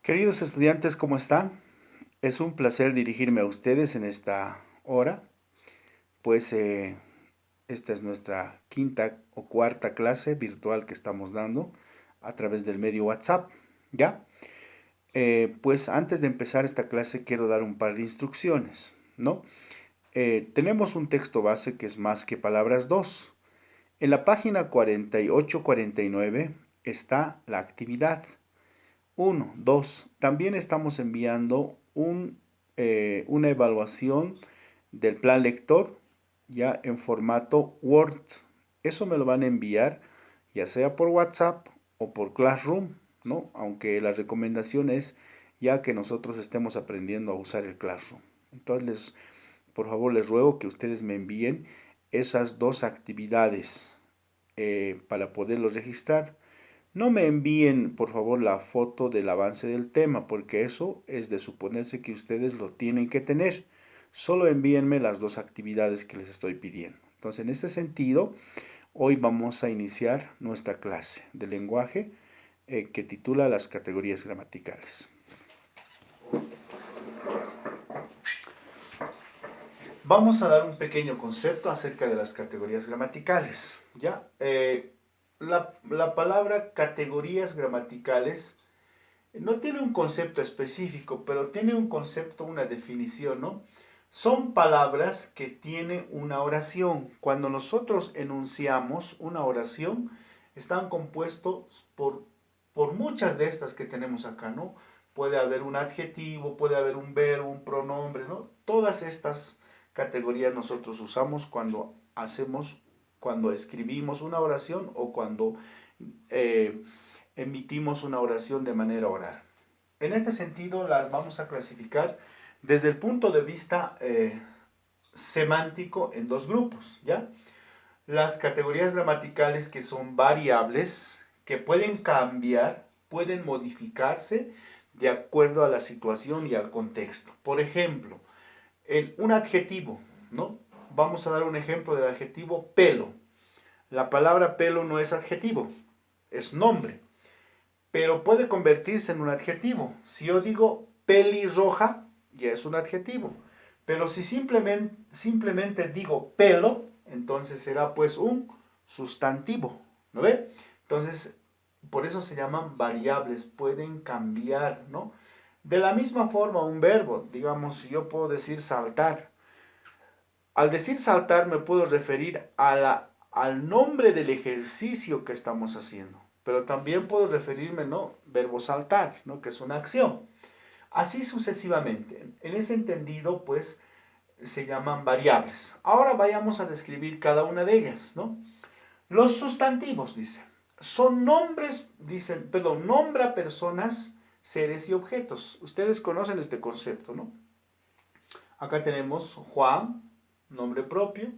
Queridos estudiantes, ¿cómo están? Es un placer dirigirme a ustedes en esta hora, pues esta es nuestra quinta o cuarta clase virtual que estamos dando a través del medio WhatsApp, ¿ya? Pues antes de empezar esta clase quiero dar un par de instrucciones, ¿no? Tenemos un texto base que es más que palabras 2. En la página 48-49 está la actividad. Uno, dos. También estamos enviando una evaluación del plan lector ya en formato Word. Eso me lo van a enviar ya sea por WhatsApp o por Classroom, ¿no? Aunque la recomendación es ya que nosotros estemos aprendiendo a usar el Classroom. Entonces, por favor, les ruego que ustedes me envíen esas dos actividades para poderlos registrar. No me envíen, por favor, la foto del avance del tema, porque eso es de suponerse que ustedes lo tienen que tener. Solo envíenme las dos actividades que les estoy pidiendo. Entonces, en este sentido, hoy vamos a iniciar nuestra clase de lenguaje que titula las categorías gramaticales. Vamos a dar un pequeño concepto acerca de las categorías gramaticales. ¿Ya? La palabra categorías gramaticales no tiene un concepto específico, pero tiene un concepto, una definición, ¿no? Son palabras que tienen una oración. Cuando nosotros enunciamos una oración, están compuestos por muchas de estas que tenemos acá, ¿no? Puede haber un adjetivo, puede haber un verbo, un pronombre, ¿no? Todas estas categorías nosotros usamos cuando escribimos una oración o cuando eh, emitimos una oración de manera oral. En este sentido, las vamos a clasificar desde el punto de vista semántico en dos grupos, ¿ya? Las categorías gramaticales que son variables, que pueden cambiar, pueden modificarse de acuerdo a la situación y al contexto. Por ejemplo, un adjetivo, ¿no? Vamos a dar un ejemplo del adjetivo pelo. La palabra pelo no es adjetivo, es nombre, pero puede convertirse en un adjetivo. Si yo digo pelirroja, ya es un adjetivo. Pero si simplemente digo pelo, entonces será pues un sustantivo. ¿No ve? Entonces, por eso se llaman variables, pueden cambiar, ¿no? De la misma forma, un verbo, digamos, yo puedo decir saltar. Al decir saltar me puedo referir al nombre del ejercicio que estamos haciendo, pero también puedo referirme, ¿no? Verbo saltar, ¿no? Que es una acción. Así sucesivamente. En ese entendido, pues, se llaman variables. Ahora vayamos a describir cada una de ellas, ¿no? Los sustantivos, dice, son nombres, dicen, perdón, nombra personas, seres y objetos. Ustedes conocen este concepto, ¿no? Acá tenemos Juan, nombre propio,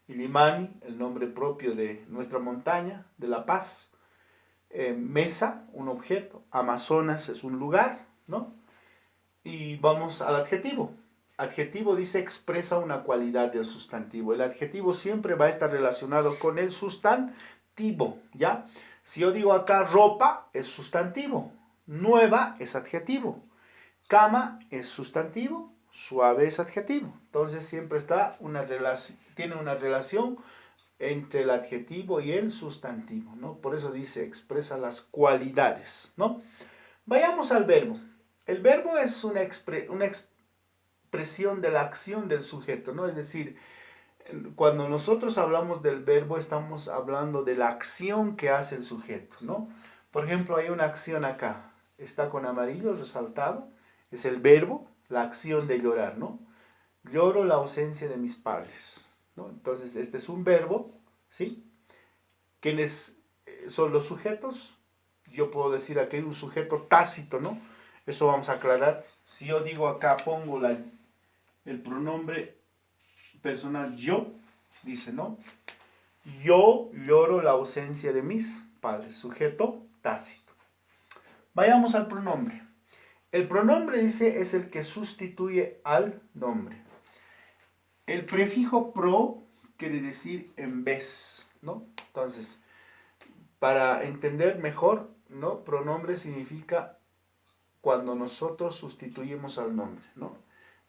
y Limani, el nombre propio de nuestra montaña, de La Paz. Mesa, un objeto. Amazonas es un lugar, ¿no? Y vamos al adjetivo. Adjetivo dice expresa una cualidad del sustantivo. El adjetivo siempre va a estar relacionado con el sustantivo, ¿ya? Si yo digo acá ropa, es sustantivo. Nueva es adjetivo. Cama es sustantivo, suave es adjetivo. Entonces siempre tiene una relación entre el adjetivo y el sustantivo, ¿no? Por eso dice expresa las cualidades, ¿no? Vayamos al verbo. El verbo es una expresión de la acción del sujeto, ¿no? Es decir, cuando nosotros hablamos del verbo estamos hablando de la acción que hace el sujeto, ¿no? Por ejemplo, hay una acción acá, está con amarillo resaltado, es el verbo, la acción de llorar, ¿no? Lloro la ausencia de mis padres, ¿no? Entonces, este es un verbo, ¿sí? ¿Quiénes son los sujetos? Yo puedo decir aquí hay un sujeto tácito, ¿no? Eso vamos a aclarar. Si yo digo acá, pongo el pronombre personal yo, dice, ¿no? Yo lloro la ausencia de mis padres, sujeto tácito. Vayamos al pronombre. El pronombre, dice, es el que sustituye al nombre. El prefijo pro quiere decir en vez, ¿no? Entonces, para entender mejor, ¿no? Pronombre significa cuando nosotros sustituimos al nombre, ¿no?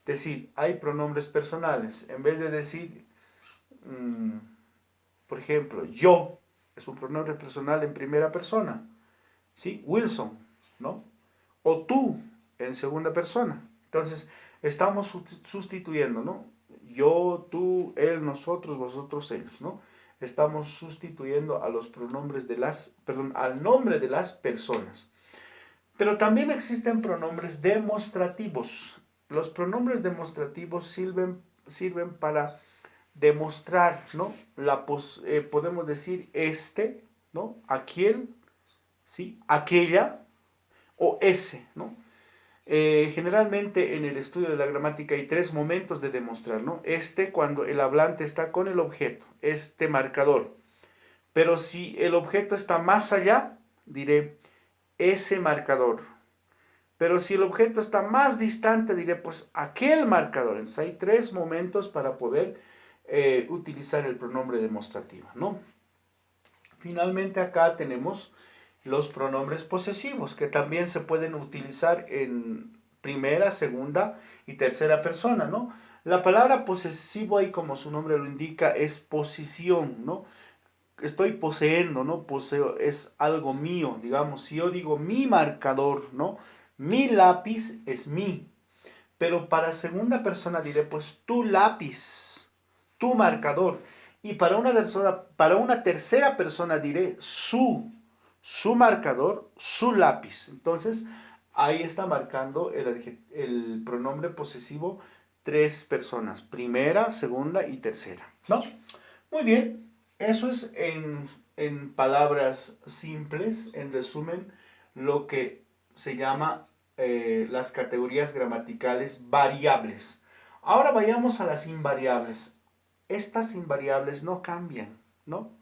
Es decir, hay pronombres personales. En vez de decir, por ejemplo, yo, es un pronombre personal en primera persona, ¿sí? Wilson, ¿no? O tú, en segunda persona. Entonces, estamos sustituyendo, ¿no? Yo, tú, él, nosotros, vosotros, ellos, ¿no? Estamos sustituyendo a los pronombres de las, perdón, al nombre de las personas. Pero también existen pronombres demostrativos. Los pronombres demostrativos sirven para demostrar, ¿no? Podemos decir este, ¿no? Aquel, ¿sí? Aquella o ese, ¿no? Generalmente en el estudio de la gramática hay tres momentos de demostrar, ¿no? Este cuando el hablante está con el objeto, este marcador. Pero si el objeto está más allá, diré ese marcador. Pero si el objeto está más distante, diré pues aquel marcador. Entonces hay tres momentos para poder utilizar el pronombre demostrativo, ¿no? Finalmente acá tenemos los pronombres posesivos, que también se pueden utilizar en primera, segunda y tercera persona, ¿no? La palabra posesivo ahí, como su nombre lo indica, es posición, ¿no? Estoy poseendo, ¿no? Poseo, es algo mío, digamos, si yo digo mi marcador, ¿no? Mi lápiz es mi, pero para segunda persona diré, pues tu lápiz, tu marcador, y para una tercera persona diré su marcador, su lápiz. Entonces, ahí está marcando el pronombre posesivo tres personas, primera, segunda y tercera, ¿no? Muy bien, eso es en palabras simples, en resumen, lo que se llama las categorías gramaticales variables. Ahora vayamos a las invariables. Estas invariables no cambian, ¿no?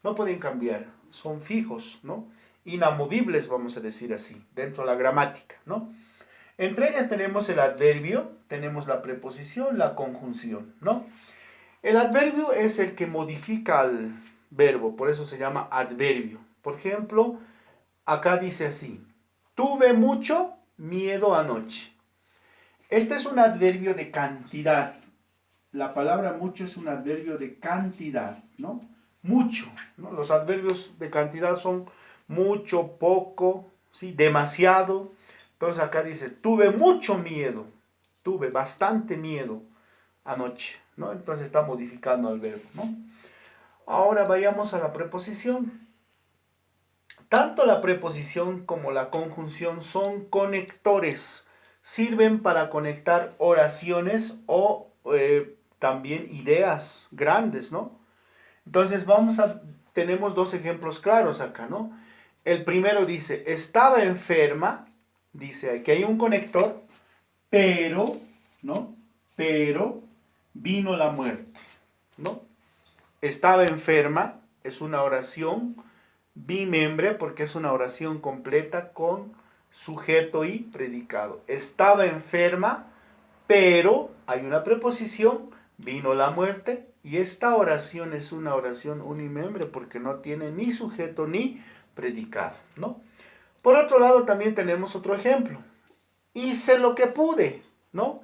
No pueden cambiar, son fijos, ¿no? Inamovibles, vamos a decir así, dentro de la gramática, ¿no? Entre ellas tenemos el adverbio, tenemos la preposición, la conjunción, ¿no? El adverbio es el que modifica al verbo, por eso se llama adverbio. Por ejemplo, acá dice así, tuve mucho miedo anoche. Este es un adverbio de cantidad. La palabra mucho es un adverbio de cantidad, ¿no? Mucho, ¿no? Los adverbios de cantidad son mucho, poco, ¿sí? Demasiado. Entonces acá dice, tuve mucho miedo, tuve bastante miedo anoche, ¿no? Entonces está modificando al verbo, ¿no? Ahora vayamos a la preposición. Tanto la preposición como la conjunción son conectores. Sirven para conectar oraciones o también ideas grandes, ¿no? Entonces tenemos dos ejemplos claros acá, ¿no? El primero dice, estaba enferma, dice que hay un conector, pero, ¿no? Pero vino la muerte, ¿no? Estaba enferma, es una oración bimembre porque es una oración completa con sujeto y predicado. Estaba enferma, pero hay una preposición, vino la muerte, y esta oración es una oración unimembre porque no tiene ni sujeto ni predicado, ¿no? Por otro lado también tenemos otro ejemplo. Hice lo que pude, ¿no?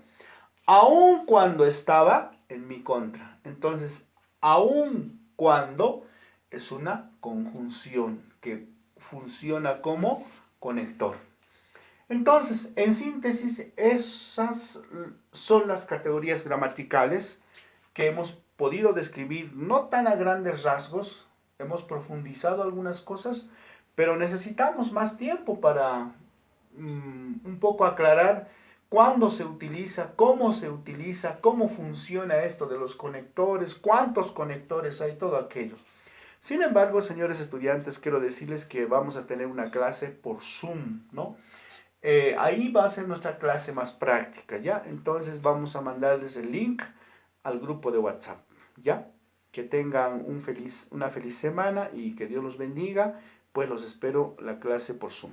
Aun cuando estaba en mi contra. Entonces, aun cuando es una conjunción que funciona como conector. Entonces, en síntesis, esas son las categorías gramaticales que hemos podido describir, no tan a grandes rasgos, hemos profundizado algunas cosas, pero necesitamos más tiempo para un poco aclarar cuándo se utiliza, cómo funciona esto de los conectores, cuántos conectores hay, todo aquello. Sin embargo, señores estudiantes, quiero decirles que vamos a tener una clase por Zoom, ¿no? Ahí va a ser nuestra clase más práctica, ¿ya? Entonces vamos a mandarles el link al grupo de WhatsApp, ¿ya? Que tengan una feliz semana y que Dios los bendiga, pues los espero la clase por Zoom.